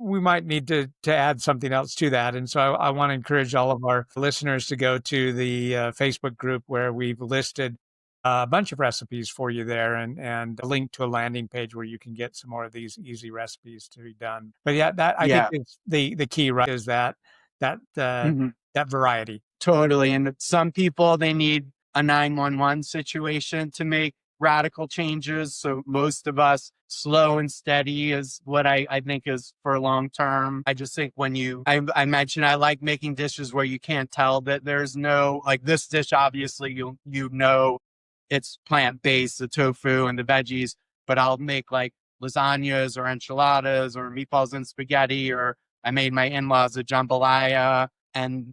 we might need to add something else to that. And so I want to encourage all of our listeners to go to the Facebook group where we've listed a bunch of recipes for you there, and a link to a landing page where you can get some more of these easy recipes to be done. But yeah, that I think is the key, right? Is that variety. Totally. And some people, they need a 911 situation to make radical changes. So most of us, slow and steady is what I think is for long term. I just think I mentioned I like making dishes where you can't tell that there's no, like this dish, obviously it's plant-based, the tofu and the veggies, but I'll make like lasagnas or enchiladas or meatballs and spaghetti, or I made my in-laws a jambalaya. And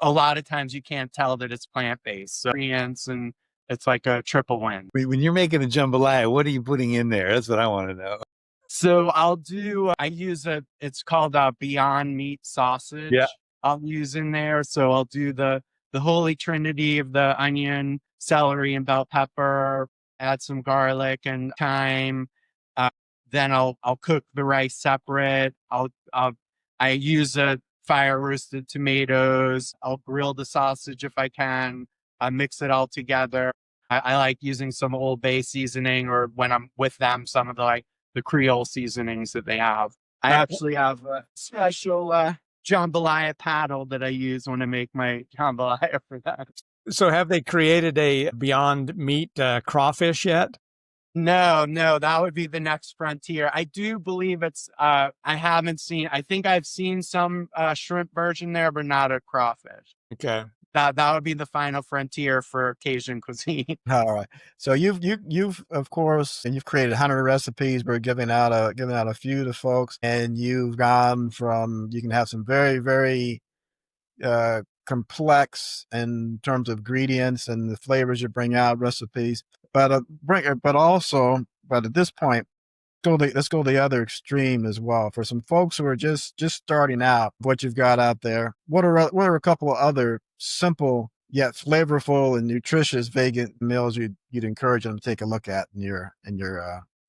a lot of times you can't tell that it's plant-based. So, and it's like a triple win. When you're making a jambalaya, what are you putting in there? That's what I want to know. So I use it's called Beyond Meat sausage. Yeah. I'll use in there. So I'll do the holy trinity of the onion, celery, and bell pepper, add some garlic and thyme. Then I'll cook the rice separate. I use fire roasted tomatoes. I'll grill the sausage if I can. I mix it all together. I like using some Old Bay seasoning, or when I'm with them, some of the Creole seasonings that they have. I actually have a special jambalaya paddle that I use when I make my jambalaya for that. So have they created a Beyond Meat crawfish yet? No, that would be the next frontier. I do believe it's, I think I've seen some shrimp version there, but not a crawfish. Okay. That would be the final frontier for Cajun cuisine. All right. So you've of course, and you've created 100 recipes. We're giving out a few to folks, and you've gone from, you can have some very, very complex in terms of ingredients and the flavors you bring out, recipes, but at this point, let's go the other extreme as well. For some folks who are just starting out, what you've got out there, what are a couple of other simple yet flavorful and nutritious vegan meals you'd encourage them to take a look at in your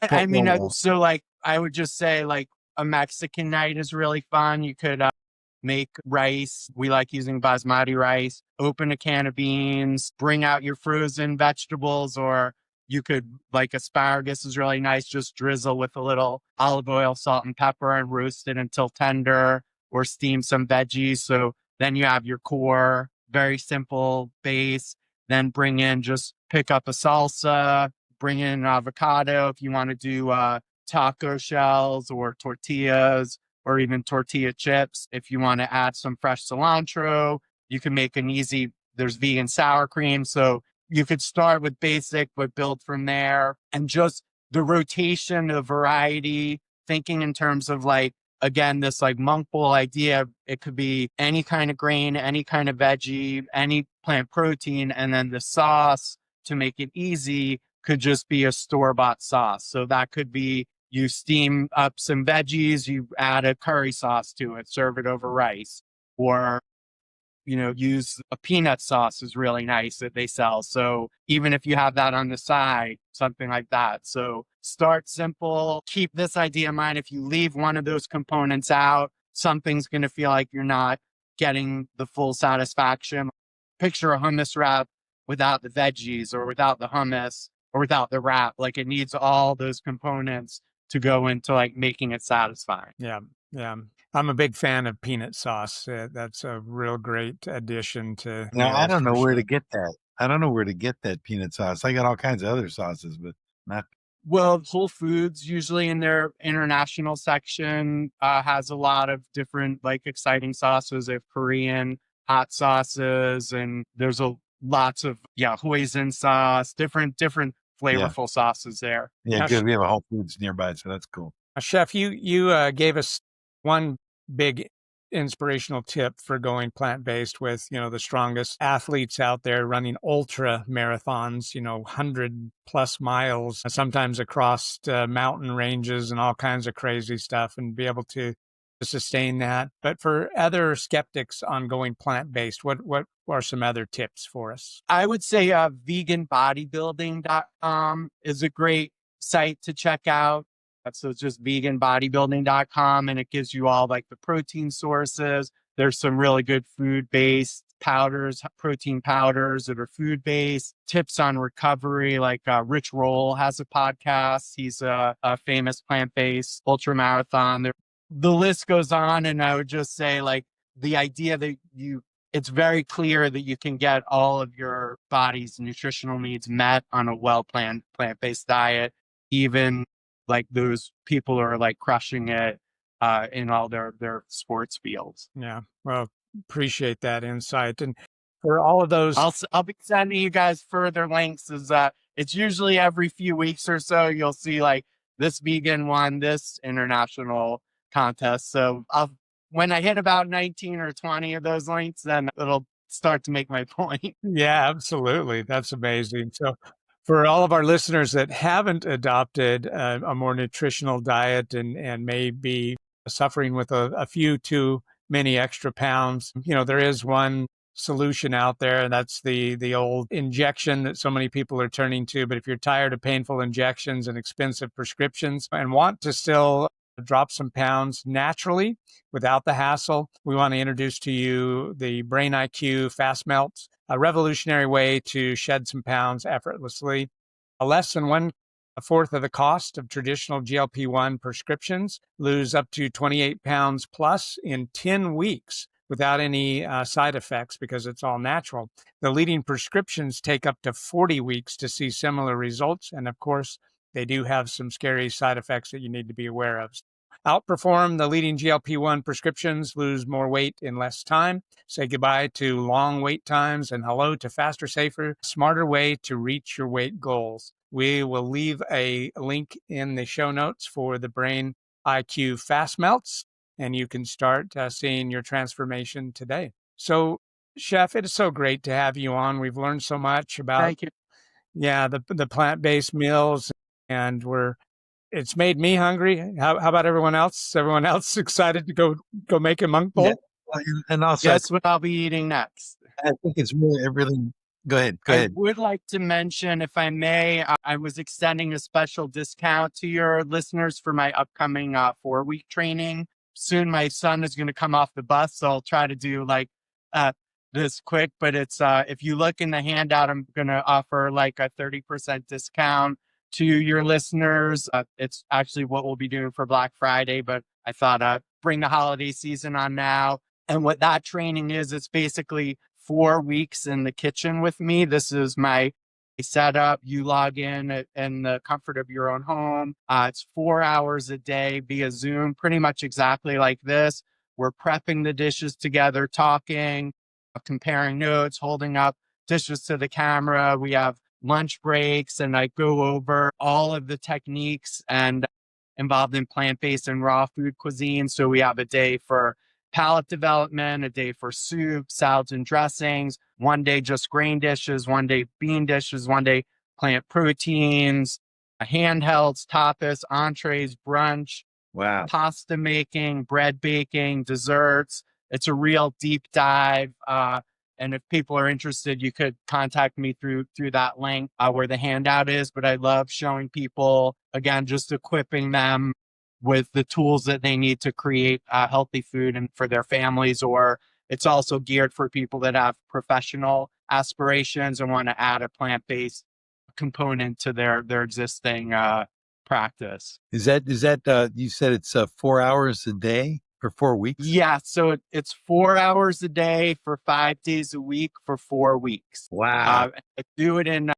I mean, so like I would just say like a Mexican night is really fun. You could make rice. We like using basmati rice. Open a can of beans, bring out your frozen vegetables, or you could, like asparagus is really nice. Just drizzle with a little olive oil, salt, and pepper and roast it until tender, or steam some veggies. So then you have your core, very simple base. Then just pick up a salsa, bring in an avocado if you want to do taco shells or tortillas, or even tortilla chips. If you want to add some fresh cilantro, you can make there's vegan sour cream. So you could start with basic, but build from there. And just the rotation of variety, thinking in terms of like, again, this like monk bowl idea, it could be any kind of grain, any kind of veggie, any plant protein. And then the sauce, to make it easy, could just be a store-bought sauce. So that could be, you steam up some veggies, you add a curry sauce to it, serve it over rice, or, use a peanut sauce is really nice that they sell. So even if you have that on the side, something like that. So start simple, keep this idea in mind. If you leave one of those components out, something's going to feel like you're not getting the full satisfaction. Picture a hummus wrap without the veggies, or without the hummus, or without the wrap. Like, it needs all those components to go into like making it satisfying. Yeah. Yeah. I'm a big fan of peanut sauce. That's a real great addition to Now, I meals don't for know where sure. to get that. I don't know where to get that peanut sauce. I got all kinds of other sauces, but not. Well, Whole Foods usually in their international section has a lot of different like exciting sauces. They have Korean hot sauces, and there's lots of hoisin sauce, different Yeah. flavorful sauces there. Yeah, Now, good. We have a Whole Foods nearby, so that's cool. Chef, you gave us one big inspirational tip for going plant-based with, the strongest athletes out there running ultra marathons, 100 plus miles, sometimes across mountain ranges and all kinds of crazy stuff, and be able to sustain that. But for other skeptics on going plant-based, what are some other tips for us? I would say veganbodybuilding.com is a great site to check out. So it's just veganbodybuilding.com, and it gives you all like the protein sources. There's some really good food-based powders, protein powders that are food-based, tips on recovery. Like Rich Roll has a podcast. He's a famous plant-based ultramarathon. The list goes on, and I would just say like the idea that it's very clear that you can get all of your body's nutritional needs met on a well-planned plant-based diet, even like those people are like crushing it in all their sports fields. Yeah, well, appreciate that insight. And for all of those, I'll be sending you guys further links. It's usually every few weeks or so you'll see like this vegan won this international contest. So when I hit about 19 or 20 of those links, then it'll start to make my point. yeah, absolutely. That's amazing. So, for all of our listeners that haven't adopted a more nutritional diet and may be suffering with a few too many extra pounds, there is one solution out there, and that's the old injection that so many people are turning to. But if you're tired of painful injections and expensive prescriptions and want to still drop some pounds naturally without the hassle, we want to introduce to you the Brain IQ Fast Melts, a revolutionary way to shed some pounds effortlessly. Less than 1/4 of the cost of traditional GLP-1 prescriptions, lose up to 28 pounds plus in 10 weeks without any side effects because it's all natural. The leading prescriptions take up to 40 weeks to see similar results. And of course, they do have some scary side effects that you need to be aware of. Outperform the leading GLP-1 prescriptions, lose more weight in less time, say goodbye to long wait times, and hello to faster, safer, smarter way to reach your weight goals. We will leave a link in the show notes for the Brain IQ Fast Melts, and you can start seeing your transformation today. So, Chef, it is so great to have you on. We've learned so much about Thank you. the plant-based meals, and it's made me hungry. How about everyone else? Everyone else excited to go make a monk bowl? Yeah. And also, Guess what I'll be eating next? I think it's really. Go ahead. I would like to mention, if I may, I was extending a special discount to your listeners for my upcoming 4-week training. Soon my son is going to come off the bus, so I'll try to do like this quick. But it's if you look in the handout, I'm going to offer like a 30% discount to your listeners. It's actually what we'll be doing for Black Friday, but I thought bring the holiday season on now. And what that training is, it's basically 4 weeks in the kitchen with me. This is my setup. You log in in the comfort of your own home. It's 4 hours a day via Zoom, pretty much exactly like this. We're prepping the dishes together, talking, comparing notes, holding up dishes to the camera. We have lunch breaks, and I go over all of the techniques and involved in plant-based and raw food cuisine. So we have a day for palate development, a day for soup, salads and dressings, one day just grain dishes, one day bean dishes, one day plant proteins, handhelds, tapas, entrees, brunch, Wow. pasta making, bread baking, desserts. It's a real deep dive. And if people are interested, you could contact me through that link where the handout is. But I love showing people, again, just equipping them with the tools that they need to create healthy food and for their families. Or it's also geared for people that have professional aspirations and want to add a plant-based component to their existing practice. Is that you said it's 4 hours a day for 4 weeks? Yeah, so it's 4 hours a day for 5 days a week for 4 weeks. Wow. I do it in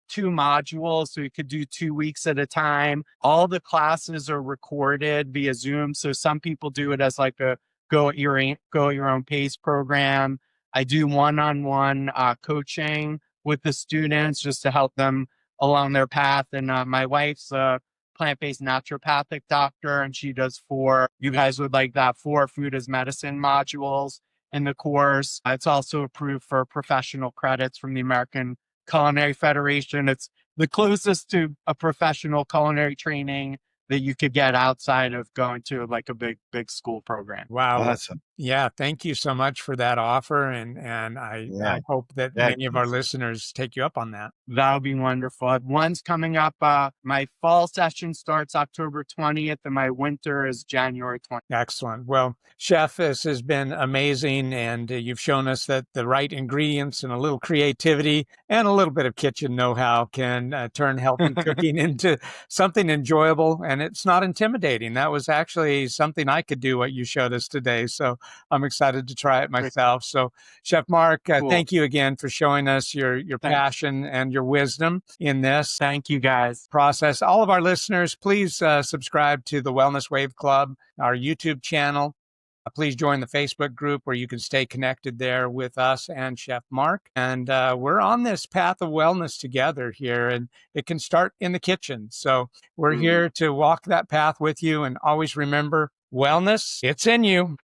2 modules, so you could do 2 weeks at a time. All the classes are recorded via Zoom, so some people do it as like a go at your own pace program. I do one-on-one coaching with the students just to help them along their path. And my wife's a plant-based naturopathic doctor, and she does 4. You guys would like that 4 food as medicine modules in the course. It's also approved for professional credits from the American Culinary Federation. It's the closest to a professional culinary training that you could get outside of going to like a big school program. Wow. Awesome. Yeah, thank you so much for that offer. And I hope that many of our listeners take you up on that. That would be wonderful. One's coming up. My fall session starts October 20th and my winter is January 20th. Excellent. Well, Chef, this has been amazing. And you've shown us that the right ingredients and a little creativity and a little bit of kitchen know-how can turn healthy cooking into something enjoyable. And it's not intimidating. That was actually something I could do, what you showed us today. So I'm excited to try it myself. So Chef Mark, Cool. Thank you again for showing us your passion and your wisdom in this Thank you, guys. process. All of our listeners, please subscribe to the Wellness Wave Club, our YouTube channel. Please join the Facebook group where you can stay connected there with us and Chef Mark. And we're on this path of wellness together here, and it can start in the kitchen. So we're here to walk that path with you, and always remember, wellness, it's in you.